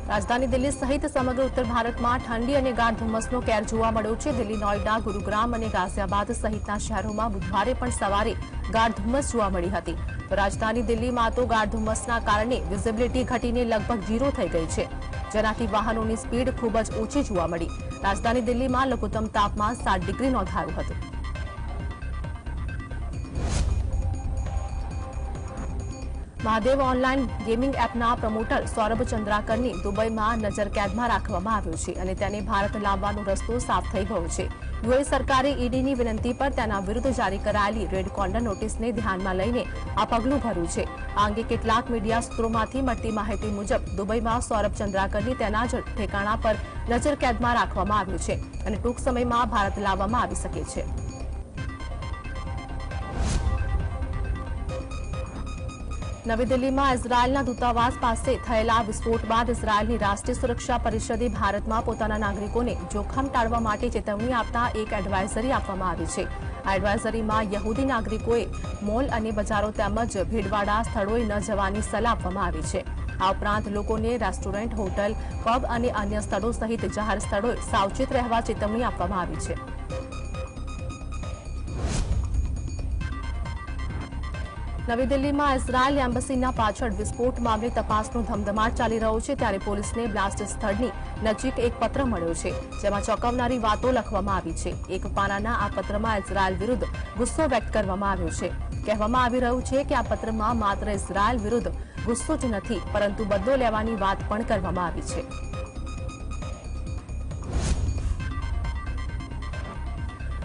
રાજધાની દિલ્હી સહિત સમગ્ર ઉત્તર ભારતમાં ઠંડી અને ગાઢ ધુમ્મસનો કેર જોવા મળ્યો છે। દિલ્હી, નોઈડા, ગુરુગ્રામ અને ગાઝિયાબાદ સહિતના શહેરોમાં બુધવારે પણ સવારે ગાઢ ધુમ્મસ જોવા મળી હતી। તો રાજધાની દિલ્હીમાં તો ગાઢ ધુમ્મસના કારણે વિઝિબિલિટી ઘટીને લગભગ 0 થઈ ગઈ છે, જેનાથી વાહનોની સ્પીડ ખૂબ જ ઓછી જોવા મળી। રાજધાની દિલ્હીમાં લઘુત્તમ તાપમાન 7 ડિગ્રી નોંધાયું હતું। મહાદેવ ઓનલાઈન ગેમિંગ એપના પ્રમોટર સૌરભ ચંદ્રાકરની દુબઈમાં નજરકેદમાં રાખવામાં આવ્યો છે અને તેને ભારત લાવવાનો રસ્તો સાફ થઈ ગયો છે। યુએઈ સરકારે ઈડીની વિનંતી પર તેના વિરુદ્ધ જારી કરાયેલી રેડ કોર્નર નોટિસને ધ્યાનમાં લઈને આ પગલું ભર્યું છે। આ અંગે કેટલાક મીડિયા સૂત્રોમાંથી મળતી માહિતી મુજબ દુબઈમાં સૌરભ ચંદ્રાકરની તેના જ ઠેકાણા પર નજરકેદમાં રાખવામાં આવ્યો છે અને ટૂંક સમયમાં ભારત લાવવામાં આવી શકે છે। નવી દિલ્હીમાં ઇઝરાયેલના દૂતાવાસ પાસે થયેલા વિસ્ફોટ બાદ ઇઝરાયેલની રાષ્ટ્રીય સુરક્ષા પરિષદે ભારતમાં પોતાના નાગરિકોને જોખમ ટાળવા માટે ચેતવણી આપતા એક એડવાઇઝરી આપવામાં આવી છે। આ એડવાઇઝરીમાં યહૂદી નાગરિકોએ મોલ અને બજારો તેમજ ભીડવાળા સ્થળોએ ન જવાની સલાહ આપવામાં આવી છે। આ ઉપરાંત લોકોને રેસ્ટોરન્ટ, હોટલ, પબ અને અન્ય સ્થળો સહિત જાહેર સ્થળોએ સાવચેત રહેવા ચેતવણી આપવામાં આવી છે। નવી દિલ્હીમાં ઇઝરાયેલ એમ્બસીના પાછળ વિસ્ફોટ મામલે તપાસનો ધમધમાટ ચાલી રહ્યો છે, ત્યારે પોલીસને બ્લાસ્ટ સ્થળની નજીક એક પત્ર મળ્યો છે, જેમાં ચોંકાવનારી વાતો લખવામાં આવી છે। એક પાનાના આ પત્રમાં ઇઝરાયેલ વિરુદ્ધ ગુસ્સો વ્યક્ત કરવામાં આવ્યો છે। કહેવામાં આવી રહ્યું છે કે આ પત્રમાં માત્ર ઇઝરાયેલ વિરુદ્ધ ગુસ્સો જ નથી, પરંતુ બદલો લેવાની વાત પણ કરવામાં આવી છે।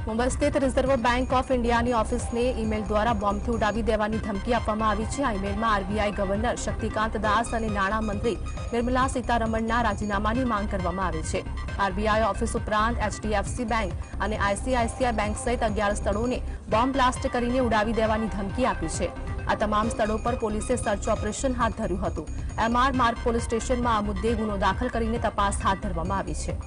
મુંબઈ સ્થિત રિઝર્વ બેંક ઓફ ઇન્ડિયાની ઓફિસને ઈમેલ દ્વારા બોમ્બથી ઉડાવી દેવાની ધમકી આપવામાં આવી છે। આ ઈમેલમાં આરબીઆઈ ગવર્નર શક્તિકાંત દાસ અને નાણામંત્રી નિર્મલા સીતારમણના રાજીનામાની માંગ કરવામાં આવી છે। આરબીઆઈ ઓફિસ ઉપરાંત એચડીએફસી બેંક અને આઈસીઆઈસીઆઈ બેંક સહિત 11 સ્થળોને બોમ્બ બ્લાસ્ટ કરીને ઉડાવી દેવાની ધમકી આપી છે। આ તમામ સ્થળો પર પોલીસે સર્ચ ઓપરેશન હાથ ધર્યું હતું। એમઆર માર્ગ પોલીસ સ્ટેશનમાં આ મુદ્દે ગુનો દાખલ કરીને તપાસ હાથ ધરવામાં આવી છે।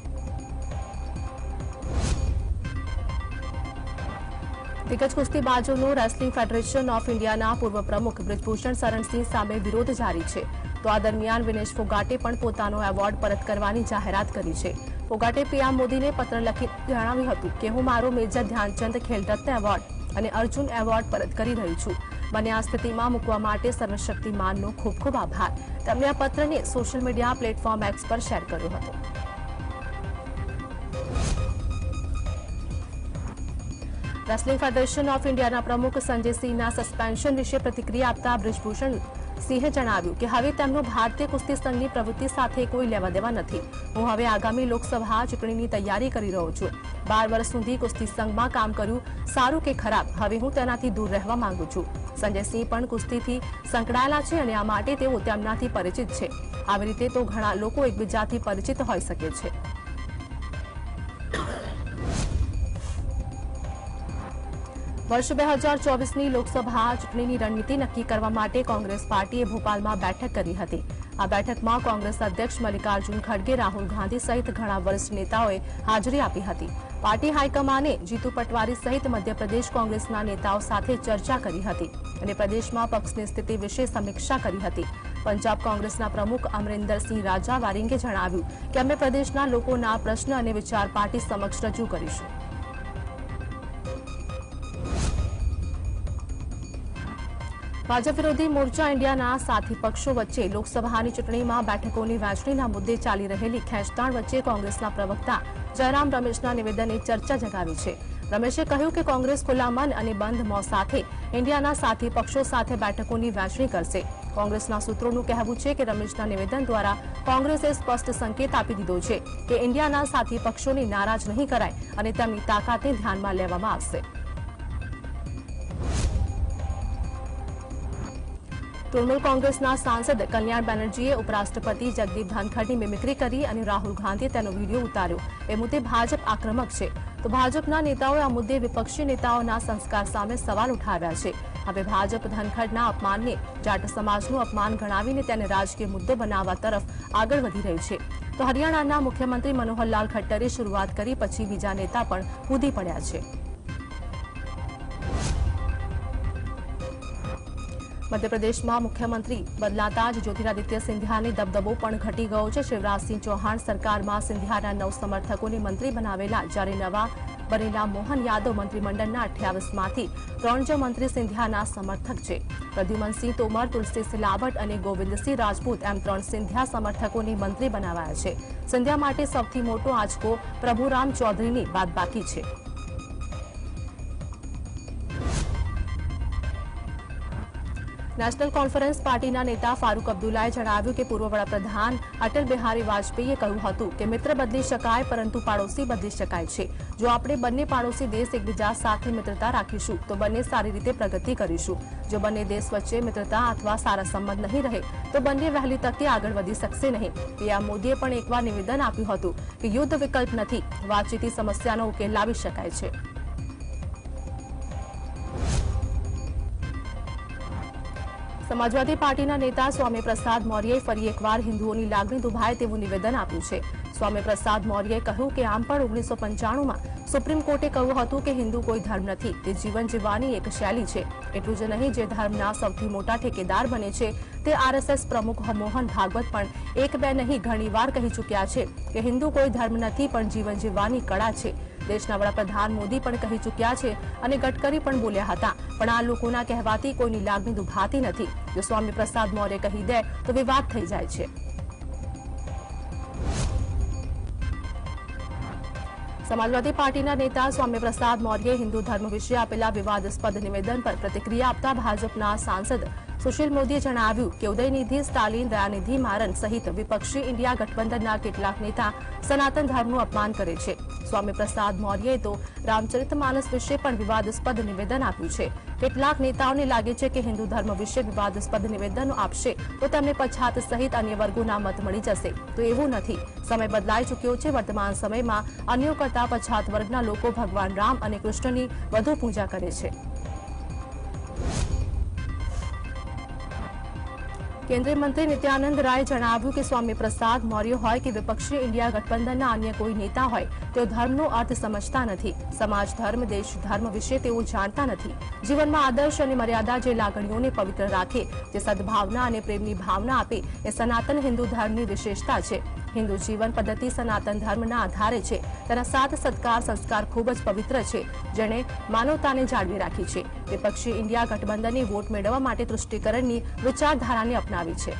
દિગ્ગજ કુસ્તીબાજોનો રેસલિંગ ફેડરેશન ઓફ ઇન્ડિયાના પૂર્વ પ્રમુખ બ્રિજભૂષણ શરણસિંહ સામે વિરોધ જારી છે। તો આ દરમિયાન વિનેશ ફોગાટે પણ પોતાનો એવોર્ડ પરત કરવાની જાહેરાત કરી છે। ફોગાટે પીએમ મોદીને પત્ર લખી જણાવ્યું હતું કે હું મારો મેજર ધ્યાનચંદ ખેલરત્ન એવોર્ડ અને અર્જુન એવોર્ડ પરત કરી રહી છું। મને આ સ્થિતિમાં મૂકવા માટે સર્વશક્તિમાનનો ખૂબ ખૂબ આભાર। તેમણે આ પત્રને સોશિયલ મીડિયા પ્લેટફોર્મ એક્સ પર શેર કર્યો હતો। રેસલિંગ ફેડરેશન ઓફ ઇન્ડિયાના પ્રમુખ સંજય સિંહના સસ્પેન્શન વિશે પ્રતિક્રિયા આપતા બ્રિજભૂષણ સિંહે જણાવ્યું કે હવે તેમનો ભારતીય કુસ્તી સંઘની પ્રવૃત્તિ સાથે કોઈ લેવાદેવા નથી। હું હવે આગામી લોકસભા ચૂંટણીની તૈયારી કરી રહ્યો છું। 12 વર્ષ સુધી કુસ્તી સંઘમાં કામ કર્યું, સારું કે ખરાબ, હવે હું તેનાથી દૂર રહેવા માંગુ છું। સંજય સિંહ પણ કુસ્તીથી સંકળાયેલા છે અને આ માટે તેઓ તેમનાથી પરિચિત છે। આવી રીતે તો ઘણા લોકો એકબીજાથી પરિચિત હોઈ શકે છે। વર્ષ 2024ની લોકસભા ચૂંટણીની રણનીતિ નક્કી કરવા માટે કોંગ્રેસ પાર્ટીએ ભોપાલમાં બેઠક કરી હતી। આ બેઠકમાં કોંગ્રેસ અધ્યક્ષ મલ્લિકાર્જુન ખડગે, રાહુલ ગાંધી સહિત ઘણા વરિષ્ઠ નેતાઓએ હાજરી આપી હતી। પાર્ટી હાઈકમાન્ડે જીતુ પટવારી સહિત મધ્યપ્રદેશ કોંગ્રેસના નેતાઓ સાથે ચર્ચા કરી હતી અને પ્રદેશમાં પક્ષની સ્થિતિ વિશે સમીક્ષા કરી હતી। પંજાબ કોંગ્રેસના પ્રમુખ અમરિન્દરસિંહ રાજા વારિંગે જણાવ્યું કે અમે પ્રદેશના લોકોના પ્રશ્ન અને વિચાર પાર્ટી સમક્ષ રજૂ કરીશું। ભાજપ વિરોધી મોરચા ઇન્ડિયાના સાથી પક્ષો વચ્ચે લોકસભાની ચૂંટણીમાં બેઠકોની વહેંચણીના મુદ્દે ચાલી રહેલી ખેંચતાણ વચ્ચે કોંગ્રેસના પ્રવક્તા જયરામ રમેશના નિવેદને ચર્ચા જગાવી છે। રમેશે કહ્યું કે કોંગ્રેસ ખુલ્લા મન અને બંધ મોં સાથે ઇન્ડિયાના સાથી પક્ષો સાથે બેઠકોની વહેંચણી કરશે। કોંગ્રેસના સૂત્રોનું કહેવું છે કે રમેશના નિવેદન દ્વારા કોંગ્રેસે સ્પષ્ટ સંકેત આપી દીધો છે કે ઇન્ડિયાના સાથી પક્ષોને નારાજ નહીં કરાય અને તેમની તાકાતને ધ્યાનમાં લેવામાં આવશે। તૃણમૂલ કોંગ્રેસના સાંસદ કલ્યાણ બેનર્જીએ ઉપરાષ્ટ્રપતિ જગદીપ ધનખડની મિમિક્રી કરી અને રાહુલ ગાંધીએ તેનો વિડીયો ઉતાર્યો। એ મુદ્દે ભાજપ આક્રમક છે, તો ભાજપના નેતાઓએ આ મુદ્દે વિપક્ષી નેતાઓના સંસ્કાર સામે સવાલ ઉઠાવ્યા છે। હવે ભાજપ ધનખડના અપમાનને જાટ સમાજનું અપમાન ગણાવીને તેને રાજકીય મુદ્દો બનાવવા તરફ આગળ વધી રહી છે। તો હરિયાણાના મુખ્યમંત્રી મનોહરલાલ ખટ્ટરે શરૂઆત કરી પછી બીજા નેતા પણ કૂદી પડ્યા છે। મધ્યપ્રદેશમાં મુખ્યમંત્રી બદલાતા જ જ્યોતિરાદિત્ય સિંધિયાની દબદબો પણ ઘટી ગયો છે। શિવરાજસિંહ ચૌહાણ સરકારમાં સિંધિયાના 9 સમર્થકોને મંત્રી બનાવેલા, જ્યારે નવા બનેલા મોહન યાદવ મંત્રીમંડળના 28માંથી 3 જ મંત્રી સિંધિયાના સમર્થક છે। પ્રદ્યુમનસિંહ તોમર, તુલસી સિલાવટ અને ગોવિંદસિંહ રાજપૂત એમ 3 સિંધિયા સમર્થકોને મંત્રી બનાવાયા છે। સિંધિયા માટે સૌથી મોટો આંચકો પ્રભુરામ ચૌધરીની બાદબાકી છે। નેશનલ કોન્ફરન્સ પાર્ટીના નેતા ફારૂક અબ્દુલ્લાએ જણાવ્યું કે પૂર્વ વડાપ્રધાન અટલ બિહારી વાજપેયીએ કહ્યું હતું કે મિત્ર બદલી શકાય પરંતુ પાડોશી બદલી શકાય છે। જો આપણે બંને પાડોશી દેશ એકબીજા સાથે મિત્રતા રાખીશું તો બંને સારી રીતે પ્રગતિ કરીશું। જો બંને દેશ વચ્ચે મિત્રતા અથવા સારા સંબંધ નહીં રહે તો બંને વહેલી તકે આગળ વધી શકશે નહીં। પીએમ મોદીએ પણ એકવાર નિવેદન આપ્યું હતું કે યુદ્ધ વિકલ્પ નથી, વાતચીતથી સમસ્યાનો ઉકેલ લાવી શકાય છે। સમાજવાદી પાર્ટીના નેતા સ્વામી પ્રસાદ મૌર્યએ ફરી એકવાર હિન્દુઓની લાગણી દુભાય તેવું નિવેદન આપ્યું છે। સ્વામી પ્રસાદ મૌર્યએ કહ્યું કે આમ પણ 1995માં સુપ્રીમ કોર્ટે કહ્યું હતું કે હિન્દુ કોઈ ધર્મ નથી, તે જીવન જીવવાની એક શૈલી છે। એટલું જ નહીં, જે ધર્મના સૌથી મોટા ઠેકેદાર બને છે તે આરએસએસ પ્રમુખ મોહન ભાગવત પણ એક બે નહીં ઘણીવાર કહી ચૂક્યા છે કે હિન્દુ કોઈ ધર્મ નથી પણ જીવન જીવવાની કળા છે। દેશના વડાપ્રધાન મોદી પણ કહી ચૂક્યા છે અને ગડકરી પણ બોલ્યા હતા, પણ આ લોકોના કહેવાથી કોઈની લાગણી દુભાતી નથી। જો સ્વામી પ્રસાદ મૌર્ય કહી દે તો વિવાદ થઈ જાય છે। સમાજવાદી પાર્ટીના નેતા સ્વામી પ્રસાદ મૌર્યે હિન્દુ ધર્મ વિશે આપેલા વિવાદાસ્પદ નિવેદન પર પ્રતિક્રિયા આપતા ભાજપના સાંસદ સુશીલ મોદીએ જણાવ્યું કે ઉદયનિધિ સ્ટાલિન, દયાનિધિ મારન સહિત વિપક્ષી ઇન્ડિયા ગઠબંધનના કેટલાક નેતા સનાતન ધર્મનું અપમાન કરે છે। સ્વામી પ્રસાદ મૌર્યએ તો રામચરિતમાનસ વિશે પણ વિવાદાસ્પદ નિવેદન આપ્યું છે। કેટલાક નેતાઓને લાગે છે કે હિન્દુ ધર્મ વિશે વિવાદાસ્પદ નિવેદનો આપશે તો તેમને પછાત સહિત અન્ય વર્ગોના મત મળી જશે, તો એવું નથી। સમય બદલાઈ ચૂક્યો છે। વર્તમાન સમયમાં અન્યો કરતા પછાત વર્ગના લોકો ભગવાન રામ અને કૃષ્ણની વધુ પૂજા કરે છે। કેન્દ્રીય મંત્રી નિત્યાનંદ રાયે જણાવ્યું કે સ્વામી પ્રસાદ મૌર્ય હોય કે વિપક્ષી ઇન્ડિયા ગઠબંધનના અન્ય કોઈ નેતા હોય, તેઓ ધર્મનો અર્થ સમજતા નથી। સમાજ ધર્મ, દેશ ધર્મ વિશે તેઓ જાણતા નથી। જીવનમાં આદર્શ અને મર્યાદા જે લાગણીઓને પવિત્ર રાખે, જે સદભાવના અને પ્રેમની ભાવના આપે, એ સનાતન હિન્દુ ધર્મની વિશેષતા છે। હિન્દુ જીવન પદ્ધતિ સનાતન ધર્મના આધારે છે। તેના 7 સત્કાર સંસ્કાર ખૂબ જ પવિત્ર છે, જેણે માનવતાને જાળવી રાખી છે। વિપક્ષી ઇન્ડિયા ગઠબંધનની વોટ મેળવવા માટે તૃષ્ટિકરણની વિચારધારાને અપનાવી છે।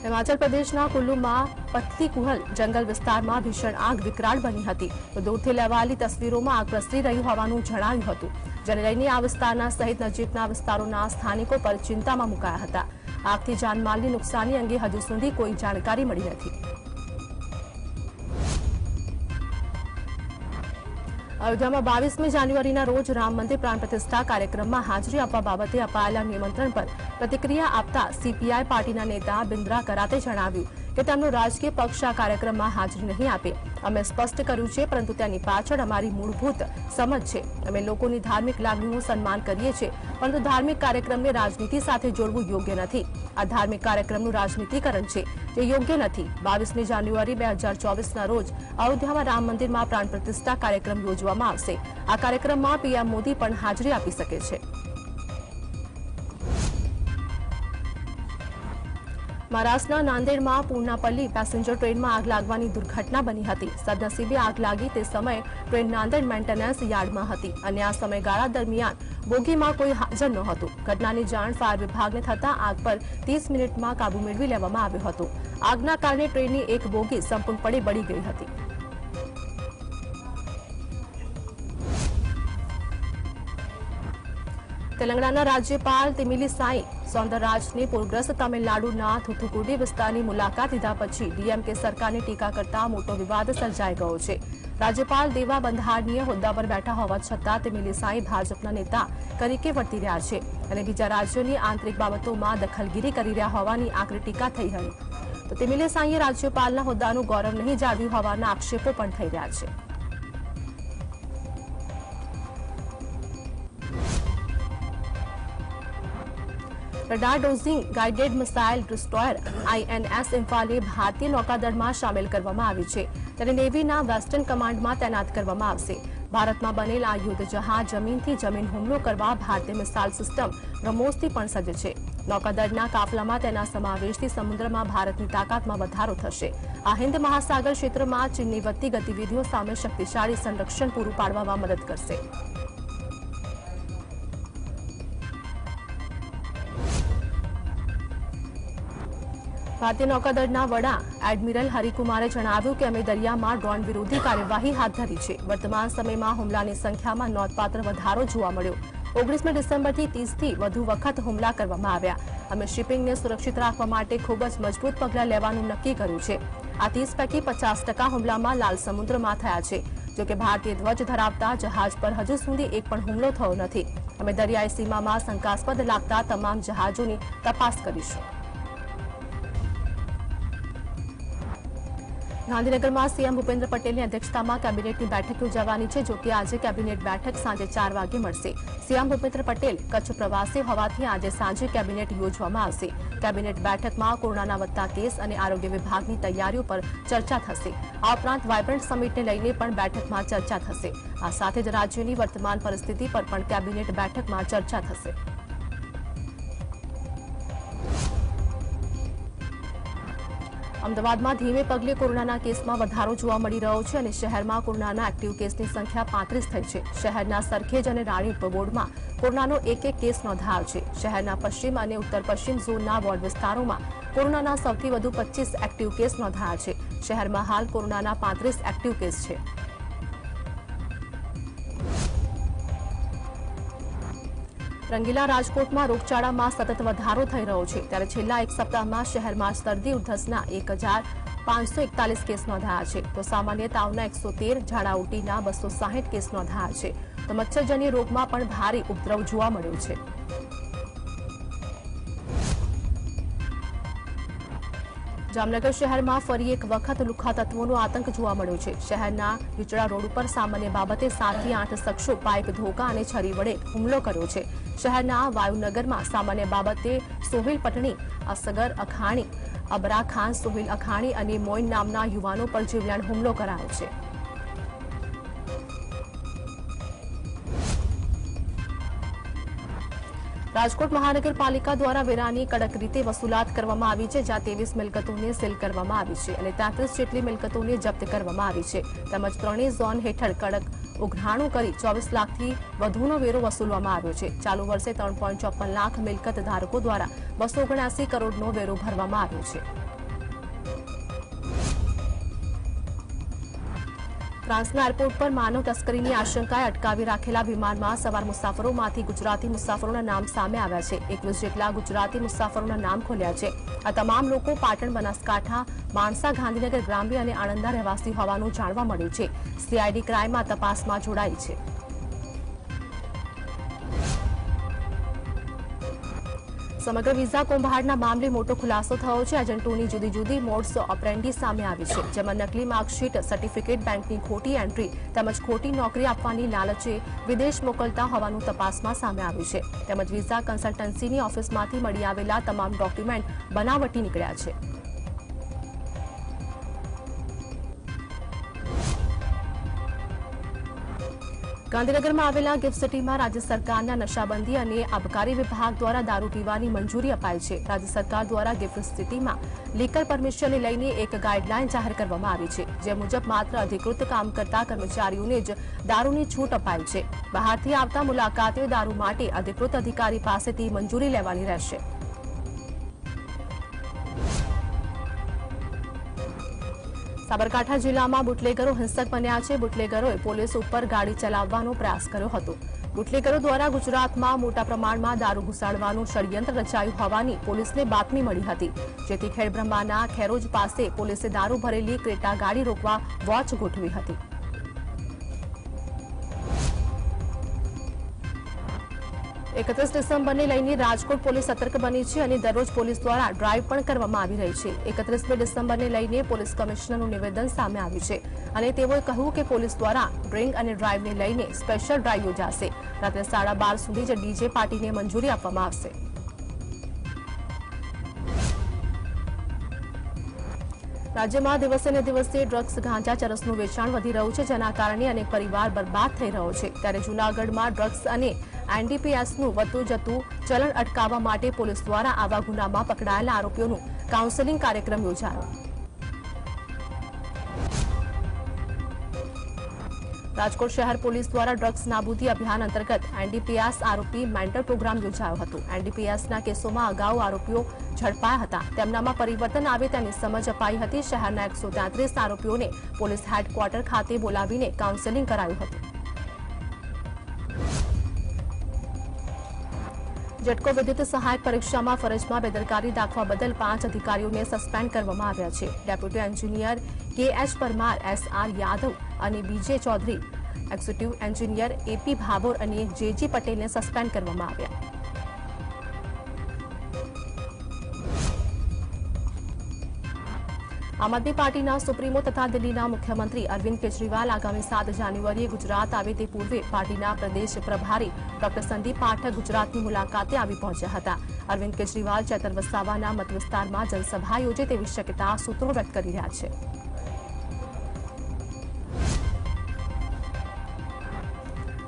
હિમાચલ પ્રદેશના કુલ્લુમાં પતલી કુહલ જંગલ વિસ્તારમાં ભીષણ આગ વિકરાળ બની હતી, તો દૂરથી લેવાયેલી તસવીરોમાં આગ પ્રસરી રહી હોવાનું જણાવ્યું હતું, જેને લઈને આ વિસ્તારના સહિત નજીકના વિસ્તારોના સ્થાનિકો પર ચિંતામાં મુકાયા હતા। આગથી જાનમાલની નુકસાની અંગે હજુ સુધી કોઈ જાણકારી મળી નથી। અયોધ્યામાં 22મી જાન્યુઆરીના રોજ રામ મંદિર પ્રાણ પ્રતિષ્ઠા કાર્યક્રમમાં હાજરી આપવા બાબતે અપાયેલા નિમંત્રણ પર પ્રતિક્રિયા આપતા સીપીઆઈ પાર્ટીના નેતા બિન્દ્રા કરાતે જણાવ્યું કે તેમનો રાજકીય પક્ષ આ કાર્યક્રમમાં હાજરી નહીં આપે। અમે સ્પષ્ટ કર્યું છે, પરંતુ તેની પાછળ અમારી મૂળભૂત સમજ છે। અમે લોકોની ધાર્મિક લાગણીનું સન્માન કરીએ છીએ, પરંતુ ધાર્મિક કાર્યક્રમને રાજનીતિ સાથે જોડવું યોગ્ય નથી। આ ધાર્મિક કાર્યક્રમનું રાજનીતિકરણ છે, જે યોગ્ય નથી। 22મી જાન્યુઆરી 2024ના રોજ અયોધ્યામાં રામ મંદિરમાં પ્રાણ પ્રતિષ્ઠા કાર્યક્રમ યોજવામાં આવશે। આ કાર્યક્રમમાં પીએમ મોદી પણ હાજરી આપી શકે છે। મહારાષ્ટ્રના નાંદેડમાં પૂર્ણાપલ્લી પેસેન્જર ટ્રેનમાં આગ લાગવાની દુર્ઘટના બની હતી। સદનસીબે આગ લાગી તે સમયે ટ્રેન નાંદેડ મેન્ટેનન્સ યાર્ડમાં હતી અને આ સમયગાળા દરમિયાન બોગીમાં કોઈ હાજર નહોતું। ઘટનાની જાણ ફાયર વિભાગને થતાં આગ પર 30 મિનિટમાં કાબુ મેળવી લેવામાં આવ્યો હતો। આગના કારણે ટ્રેનની એક બોગી સંપૂર્ણપણે બળી ગઈ હતી। તેલંગાણાના રાજ્યપાલ તમિલિસાઈ સૌંદરરાજને પૂરગ્રસ્ત તમિલનાડુના થુથુકુડી વિસ્તારની મુલાકાત લીધા પછી ડીએમકે સરકારની ટીકા કરતા મોટો વિવાદ સર્જાઈ ગયો છે। રાજ્યપાલ દેવા બંધારણીય હોદ્દા પર બેઠા હોવા છતાં તમિલિસાઈ ભાજપના નેતા તરીકે વર્તી રહ્યા છે અને બીજા રાજ્યોની આંતરિક બાબતોમાં દખલગીરી કરી રહ્યા હોવાની આકરી ટીકા થઈ રહી। તો તમિલિસાઈએ રાજ્યપાલના હોદ્દાનું ગૌરવ નહીં જાળવ્યું હોવાના આક્ષેપો પણ થઈ રહ્યા છે। Radar dodging guided missile destroyer INS इम्फाले भारतीय नौकादळમાં સામેલ કરવામાં આવી છે। તેને નેવીના વેસ્ટર્ન કમાન્ડમાં તૈનાત કરવામાં આવશે। ભારતમાં બનેલ આ યુદ્ધ જહાજ જમીનથી જમીન હુમલો કરવા ભારતીય મિસાઇલ સિસ્ટમ બ્રહ્મોસથી પણ સજ્જ છે. નૌકાદળના કાફલામાં તેના સમાવેશથી સમુદ્રમાં ભારતની તાકાતમાં વધારો થશે. આ હિન્દ મહાસાગર ક્ષેત્રમાં ચીનની વધતી ગતિવિધિઓ સામે શક્તિશાળી સંરક્ષણ પૂરું પાડવામાં મદદ કરશે. ભારતીય નૌકાદળના વડા એડમિરલ હરિકુમારે જણાવ્યું કે અમે દરિયામાં ડ્રોન વિરોધી કાર્યવાહી હાથ ધરી છે. વર્તમાન સમયમાં હુમલાની સંખ્યામાં નોંધપાત્ર વધારો જોવા મળ્યો. 19 ડિસેમ્બરથી 30થી વધુ વખત હુમલા કરવામાં આવ્યા. અમે શિપિંગને સુરક્ષિત રાખવા માટે ખૂબ જ મજબૂત પગલાં લેવાનું નક્કી કર્યું છે. આ 30 પૈકી 50% હુમલામાં લાલ સમુદ્રમાં થયા છે. જોકે ભારતીય ધ્વજ ધરાવતા જહાજ પર હજુ સુધી એક પણ હુમલો થયો નથી. અમે દરિયાઈ સીમામાં શંકાસ્પદ લાગતા તમામ જહાજોની તપાસ કરીશું. ગાંધીનગરમાં સીએમ ભૂપેન્દ્ર પટેલની અધ્યક્ષતામાં કેબિનેટની બેઠક યોજાવાની છે. જો કે આજે કેબિનેટ બેઠક સાંજે 4 વાગે મળશે. સીએમ ભૂપેન્દ્ર પટેલ કચ્છ પ્રવાસે હોવાથી આજે સાંજે કેબિનેટ યોજવામાં આવશે. કેબિનેટ બેઠકમાં કોરોનાના વધતા કેસ અને આરોગ્ય વિભાગની તૈયારીઓ પર ચર્ચા થશે. આ ઉપરાંત વાયબ્રન્ટ સમિટને લઈને પણ બેઠકમાં ચર્ચા થશે. આ સાથે જ રાજ્યની વર્તમાન પરિસ્થિતિ પર પણ કેબિનેટ બેઠકમાં ચર્ચા થશે. અમદાવાદમાં ધીમે પગલે કોરોનાના કેસમાં વધારો જોવા મળી રહ્યો છે અને શહેરમાં કોરોનાના એક્ટિવ કેસની સંખ્યા 35 થઈ છે. શહેરના સરખેજ અને રાણી બોર્ડમાં કોરોનાનો એક કેસ નોંધાયો છે. શહેરના પશ્ચિમ અને ઉત્તર પશ્ચિમ ઝોનના વોર્ડ વિસ્તારોમાં કોરોનાના સૌથી વધુ 25 એક્ટિવ કેસ નોંધાયા છે. શહેરમાં હાલ કોરોનાના 35 એક્ટિવ કેસ છે. રંગીલા રાજકોટમાં રોગચાળામાં સતત વધારો થઈ રહ્યો છે. ત્યારે છેલ્લા એક સપ્તાહમાં શહેરમાં શરદી ઉધરસના 1541 કેસ નોંધાયા છે. તો સામાન્ય તાવના 113, ઝાડા ઉલટીના 260 કેસ નોંધાયા છે. તો મચ્છરજન્ય રોગમાં પણ ભારે ઉપદ્રવ જોવા મળ્યો છે. જામનગર શહેરમાં ફરી એક વખત લુખ્ખા તત્વોનો આતંક જોવા મળ્યો છે. શહેરના યુચડા રોડ ઉપર સામાન્ય બાબતે 7 થી 8 શખ્સો પાઇપ, ધોકા અને છરી વડે હુમલો કર્યો છે. શહેરના વાયુનગરમાં સામાન્ય બાબતે સોહેલ પટણી, અસગર અખાણી, અબરા ખાન, સોહેલ અખાણી અને મોઇન નામના યુવાનો પર જીવલેણ હુમલો કરાયો છે. રાજકોટ મહાનગરપાલિકા દ્વારા વેરાની કડક રીતે વસૂલાત કરવામાં આવી છે. જ્યાં 23 મિલકતોને સીલ કરવામાં આવી છે અને 33 જેટલી મિલકતોને જપ્ત કરવામાં આવી છે. તેમજ ત્રણેય ઝોન હેઠળ કડક ઉઘરાણું કરી 24 લાખથી વધુનો વેરો વસૂલવામાં આવ્યો છે. ચાલુ વર્ષે 3.54 લાખ મિલકત ધારકો દ્વારા 279 કરોડનો વેરો ભરવામાં આવ્યો છે. ફ્રાન્સના એરપોર્ટ પર માનવ તસ્કરીની આશંકાએ અટકાવી રાખેલા વિમાનમાં સવાર મુસાફરોમાંથી ગુજરાતી મુસાફરોના નામ સામે આવ્યા છે. 21 જેટલા ગુજરાતી મુસાફરોના નામ ખોલ્યા છે. આ તમામ લોકો પાટણ, બનાસકાંઠા, માણસા, ગાંધીનગર ગ્રામ્ય અને આણંદના રહેવાસી હોવાનું જાણવા મળ્યું છે. સીઆઈડી ક્રાઇમ આ તપાસમાં જોડાઈ છે. સમગ્ર વિઝા કૌભાંડના મામલે મોટો ખુલાસો થયો છે. એજન્ટોની જુદી જુદી મોડ્સ ઓપરેન્ડી સામે આવી છે. જેમાં નકલી માર્કશીટ, સર્ટિફિકેટ, બેંકની ખોટી એન્ટ્રી તેમજ ખોટી નોકરી આપવાની લાલચે વિદેશ મોકલતા હોવાનું તપાસમાં સામે આવ્યું છે. તેમજ વિઝા કન્સલ્ટન્સીની ઓફિસમાંથી મળી આવેલા તમામ ડોક્યુમેન્ટ બનાવટી નીકળ્યા છે. ગાંધીનગરમાં આવેલા ગિફ્ટ સિટીમાં રાજ્ય સરકારના નશાબંધી અને આબકારી વિભાગ દ્વારા દારૂ પીવાની મંજૂરી અપાઈ છે. રાજ્ય સરકાર દ્વારા ગિફ્ટ સિટીમાં લીકર પરમિશનને લઈને એક ગાઈડલાઈન જાહેર કરવામાં આવી છે. જે મુજબ માત્ર અધિકૃત કામ કરતા કર્મચારીઓને જ દારૂની છૂટ અપાઈ છે. બહારથી આવતા મુલાકાતીઓ દારૂ માટે અધિકૃત અધિકારી પાસેથી મંજૂરી લેવાની રહેશે. સાબરકાંઠા જિલ્લામાં બુટલેગરો હિંસક બન્યા છે. બુટલેગરોએ પોલીસ ઉપર ગાડી ચલાવવાનો પ્રયાસ કર્યો હતો. બુટલેગરો દ્વારા ગુજરાતમાં મોટા પ્રમાણમાં દારૂ ઘુસાડવાનું ષડયંત્ર રચાયું હોવાની પોલીસને બાતમી મળી હતી. જેથી ખેડબ્રહ્માના ખેરોજ પાસે પોલીસે દારૂ ભરેલી ક્રેટા ગાડી રોકવા વોચ ગોઠવી હતી. 31 ડિસેમ્બરને લઈને રાજકોટ પોલીસ સતર્ક બની છે અને દરરોજ પોલીસ દ્વારા ડ્રાઈવ પણ કરવામાં આવી રહી છે. 31 ડિસેમ્બરને લઈને પોલીસ કમિશનરનું નિવેદન સામે આવ્યું છે અને તેઓએ કહ્યું કે પોલીસ દ્વારા ડ્રિંક અને ડ્રાઈવને લઈને સ્પેશિયલ ડ્રાઈવ યોજાશે. રાત્રે 12:30 સુધી જ ડીજે પાર્ટીને મંજૂરી આપવામાં આવશે. રાજ્યમાં દિવસે ને દિવસે ડ્રગ્સ ગાંજા ચરસનું વેચાણ વધી રહ્યું છે, જેના કારણે અનેક પરિવાર બરબાદ થઈ રહ્યો છે. ત્યારે જૂનાગઢમાં ડ્રગ્સ અને એનડીપીએસનું વધતું જતું ચલણ અટકાવવા માટે પોલીસ દ્વારા આવા ગુનામાં પકડાયેલા આરોપીઓનું કાઉન્સેલિંગ કાર્યક્રમ યોજાયો. રાજકોટ શહેર પોલીસ દ્વારા ડ્રગ્સ નાબૂદી અભિયાન અંતર્ગત એનડીપીએસ આરોપી મેન્ટર પ્રોગ્રામ યોજાયો હતો. એનડીપીએસના કેસોમાં અગાઉ આરોપીઓ ઝડપાયા હતા, તેમનામાં પરિવર્તન આવે તેની સમજ અપાઈ હતી. શહેરના 133 આરોપીઓને પોલીસ હેડક્વાર્ટર ખાતે બોલાવીને કાઉન્સેલિંગ કરાયું હતું. જેટકો વિદ્યુત સહાયક પરીક્ષામાં ફરજમાં બેદરકારી દાખવા બદલ 5 અધિકારીઓને સસ્પેન્ડ કરવામાં આવ્યા છે. Deputy engineer KH Parmar, SR Yadav અને BJ Chaudhary, executive engineer AP Bhabhor અને JG પટેલને સસ્પેન્ડ કરવામાં આવ્યા. આમ આદમી પાર્ટીના સુપ્રીમો તથા દિલ્હીના મુખ્યમંત્રી અરવિંદ કેજરીવાલ આગામી 7 જાન્યુઆરીએ ગુજરાત આવે તે પૂર્વે પાર્ટીના પ્રદેશ પ્રભારી ડોક્ટર સંદીપ પાઠક ગુજરાતની મુલાકાતે આવી પહોંચ્યા હતા. અરવિંદ કેજરીવાલ ચેતર વસાવાના મતવિસ્તારમાં જનસભા યોજે તેવી શક્યતા સૂત્રો વ્યક્ત કરી રહ્યા છે.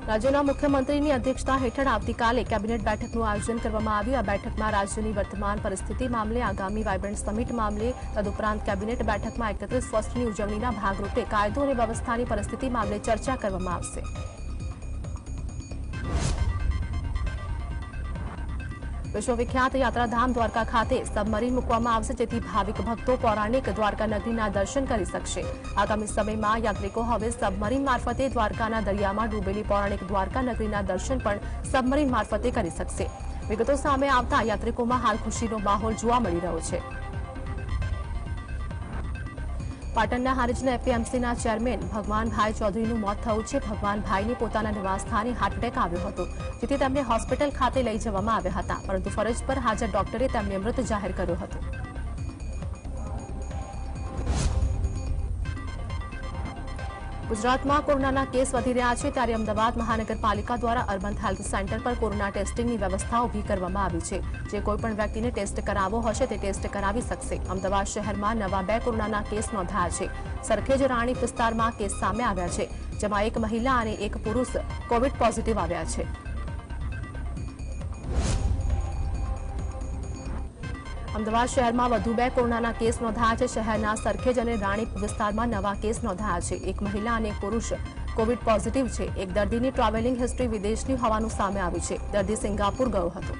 રાજ્યના મુખ્યમંત્રીની અધ્યક્ષતા હેઠળ આવતીકાલે કેબિનેટ બેઠકનું આયોજન કરવામાં આવ્યું. આ બેઠકમાં રાજ્યની વર્તમાન પરિસ્થિતિ મામલે, આગામી વાયબ્રન્ટ સમિટ મામલે, તદુપરાંત કેબિનેટ બેઠકમાં 31 વર્ષની ઉજવણીના ભાગરૂપે કાયદો અને વ્યવસ્થાની પરિસ્થિતિ મામલે ચર્ચા કરવામાં આવશે. વિશ્વવિખ્યાત યાત્રાધામ દ્વારકા ખાતે સબમરીન મૂકવામાં આવશે, જેથી ભાવિક ભક્તો પૌરાણિક દ્વારકા નગરીના દર્શન કરી શકશે. આગામી સમયમાં યાત્રિકો હવે સબમરીન મારફતે દ્વારકાના દરિયામાં ડૂબેલી પૌરાણિક દ્વારકા નગરીના દર્શન પણ સબમરીન મારફતે કરી શકશે. વિગતો સામે આવતા યાત્રિકોમાં હાલ ખુશીનો માહોલ જોવા મળી રહ્યો છે. પાટણના હારીજના એપીએમસીના ચેરમેન ભગવાનભાઈ ચૌધરીનું મોત થયું છે. ભગવાનભાઈને પોતાના નિવાસસ્થાને હાર્ટ એટેક આવ્યો હતો, જેથી તેમને હોસ્પિટલ ખાતે લઈ જવામાં આવ્યા હતા, પરંતુ ફરજ પર હાજર ડોક્ટરે તેમને મૃત જાહેર કર્યો હતો. ગુજરાતમાં કોરોનાના કેસ વધી રહ્યા છે, ત્યારે અમદાવાદ મહાનગરપાલિકા દ્વારા અર્બન હેલ્થ સેન્ટર પર કોરોના ટેસ્ટિંગની વ્યવસ્થા ઊભી કરવામાં આવી છે. જે કોઈપણ વ્યક્તિને ટેસ્ટ કરાવવો હશે તે ટેસ્ટ કરાવી શકશે. અમદાવાદ શહેરમાં નવા 2 કોરોનાના કેસ નોંધાયા છે. સરખેજ રાણીપ વિસ્તારમાં કેસ સામે આવ્યા છે, જેમાં 1 મહિલા અને 1 પુરુષ કોવિડ પોઝિટિવ આવ્યા છે. અમદાવાદ શહેરમાં વધુ 2 કોરોનાના કેસ નોંધાયા છે. શહેરના સરખેજ અને રાણીપ વિસ્તારમાં નવા કેસ નોંધાયા છે. 1 મહિલા અને 1 પુરુષ કોવિડ પોઝિટિવ છે. એક દર્દીની ટ્રાવેલિંગ હિસ્ટ્રી વિદેશની હોવાનું સામે આવ્યું છે. દર્દી સિંગાપુર ગયો હતો.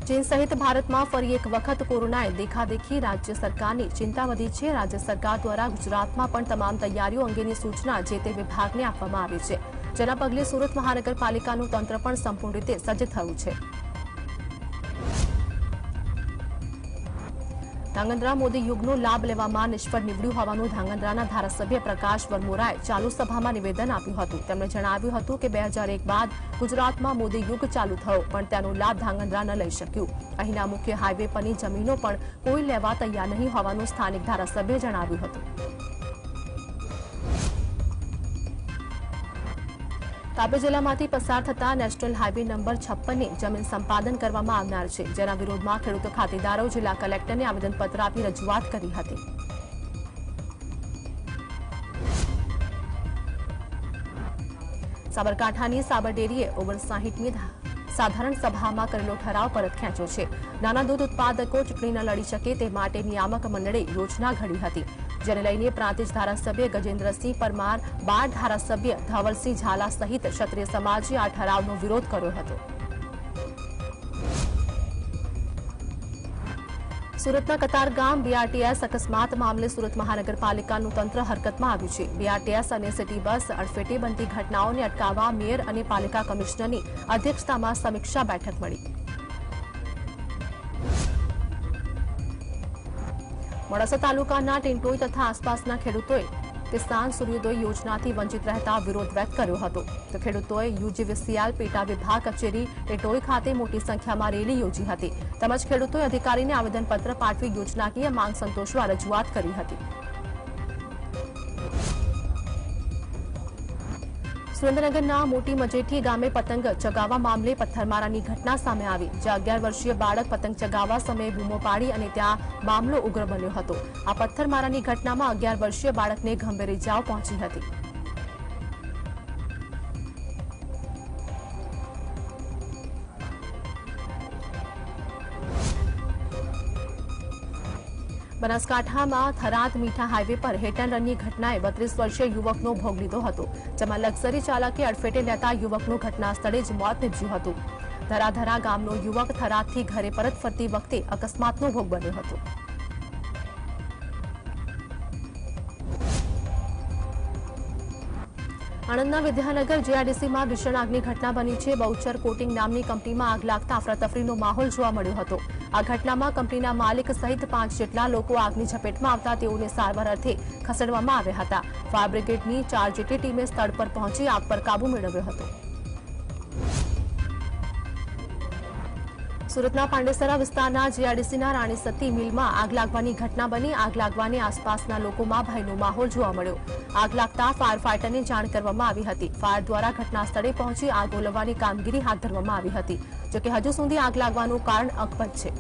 ચીન સહિત ભારતમાં ફરી એક વખત કોરોનાએ દેખાદેખી, રાજ્ય સરકારની ચિંતા વધી છે. રાજ્ય સરકાર દ્વારા ગુજરાતમાં પણ તમામ તૈયારીઓ અંગેની સૂચના જે તે વિભાગને આપવામાં આવી છે, જેના પગલે સુરત મહાનગરપાલિકાનું તંત્ર પણ સંપૂર્ણ રીતે સજ્જ થયું છે. ધાંગધ્રા મોદી યુગનો લાભ લેવામાં નિષ્ફળ નીવડ્યું હોવાનું ધાંગધ્રાના ધારાસભ્ય પ્રકાશ વરમોરાએ ચાલુ સભામાં નિવેદન આપ્યું હતું. તેમણે જણાવ્યું હતું કે 2001 બાદ ગુજરાતમાં મોદી યુગ ચાલુ થયો, પણ તેનો લાભ ધાંગધ્રા ન લઈ શક્યું. અહીંના મુખ્ય હાઈવે પરની જમીનો પણ કોઈ લેવા તૈયાર નહીં હોવાનું સ્થાનિક ધારાસભ્યે જણાવ્યું હતું. તાપી જિલ્લામાંથી પસાર થતા નેશનલ હાઈવે નંબર 56ની જમીન સંપાદન કરવામાં આવનાર છે, જેના વિરોધમાં ખેડૂતો ખાતેદારો જિલ્લા કલેક્ટરને આવેદનપત્ર આપી રજૂઆત કરી હતી. સાબરકાંઠાની સાબરડેરીએ 59મી સાધારણ સભામાં કરેલો ઠરાવ પરત ખેંચ્યો છે. નાના દૂધ ઉત્પાદકો ચૂંટણી ન લડી શકે તે માટે નિયામક મંડળે યોજના ઘડી હતી, જેને લઈને પ્રાંતિજ ધારાસભ્ય ગજેન્દ્રસિંહ પરમાર, બાળ ધારાસભ્ય ધવલસિંહ ઝાલા સહિત ક્ષત્રિય સમાજે આ ઠરાવનો વિરોધ કર્યો હતો. સુરતના કતારગામ BRTS અકસ્માત મામલે સુરત મહાનગરપાલિકાનું તંત્ર હરકતમાં આવ્યું છે. BRTS અને સિટી બસ અડફેટે બનતી ઘટનાઓને અટકાવવા મેયર અને પાલિકા કમિશનરની અધ્યક્ષતામાં સમીક્ષા બેઠક મળી. મોડાસા તાલુકાના ટિંટોઈ તથા આસપાસના ખેડૂતોએ કિસાન સૂર્યોદય યોજનાથી વંચિત રહેતા વિરોધ વ્યક્ત કર્યો હતો. તો ખેડૂતોએ UGVCL પેટા વિભાગ કચેરી ટિંટોઈ ખાતે મોટી સંખ્યામાં રેલી યોજી હતી, તેમજ ખેડૂતોએ અધિકારીને આવેદનપત્ર પાઠવી યોજનાકીય માંગ સંતોષવા રજૂઆત કરી હતી. સુરેન્દ્રનગરના મોટી મજેઠી ગામે પતંગ ચગાવવા મામલે પથ્થરમારાની ઘટના સામે આવી, જ્યાં 11 વર્ષીય બાળક પતંગ ચગાવવા સમયે બૂમો પાડી અને ત્યાં મામલો ઉગ્ર બન્યો હતો। આ પથ્થરમારાની ઘટનામાં 11 વર્ષીય બાળકને ગંભીર ઇજાઓ પહોંચી હતી। બનાસકાંઠામાં થરાદ મીઠા હાઈવે પર હિટ એન્ડ રનની ઘટનાએ 32 વર્ષીય યુવકનો ભોગ લીધો હતો, જેમાં લક્ઝરી ચાલકે અડફેટે લેતા યુવકનું ઘટના સ્થળે જ મોત નીપજ્યું હતું। ધરાધરા ગામનો યુવક થરાદથી ઘરે પરત ફરતી વખતે અકસ્માતનો ભોગ બન્યો હતો। આણંદના વિદ્યાનગર જીઆઈડીસીમાં ભીષણ આગની ઘટના બની છે। બહુચર કોટિંગ નામની કંપનીમાં આગ લાગતા અફરાતફરીનો માહોલ જોવા મળ્યો હતો। આ ઘટનામાં કંપનીના માલિક સહિત 5 જેટલા લોકો આગની ઝપેટમાં આવતા તેઓને સારવાર અર્થે ખસેડવામાં આવ્યા હતા। ફાયર બ્રિગેડની 4 જેટલી ટીમે સ્થળ પર પહોંચી આગ પર કાબુ મેળવ્યો હતો। સુરતના પાંડેસરા વિસ્તારના જીઆઈડીસીના રાણી સતી મિલમાં આગ લાગવાની ઘટના બની। આગ લાગવાની આસપાસના લોકોમાં ભયનો માહોલ જોવા મળ્યો। આગ લાગતા ફાયર ફાઈટરને જાણ કરવામાં આવી હતી। ફાયર દ્વારા ઘટના સ્થળે પહોંચી આગ ઓલવવાની કામગીરી હાથ ધરવામાં આવી હતી, જોકે હજુ સુધી આગ લાગવાનું કારણ અકબંધ છે।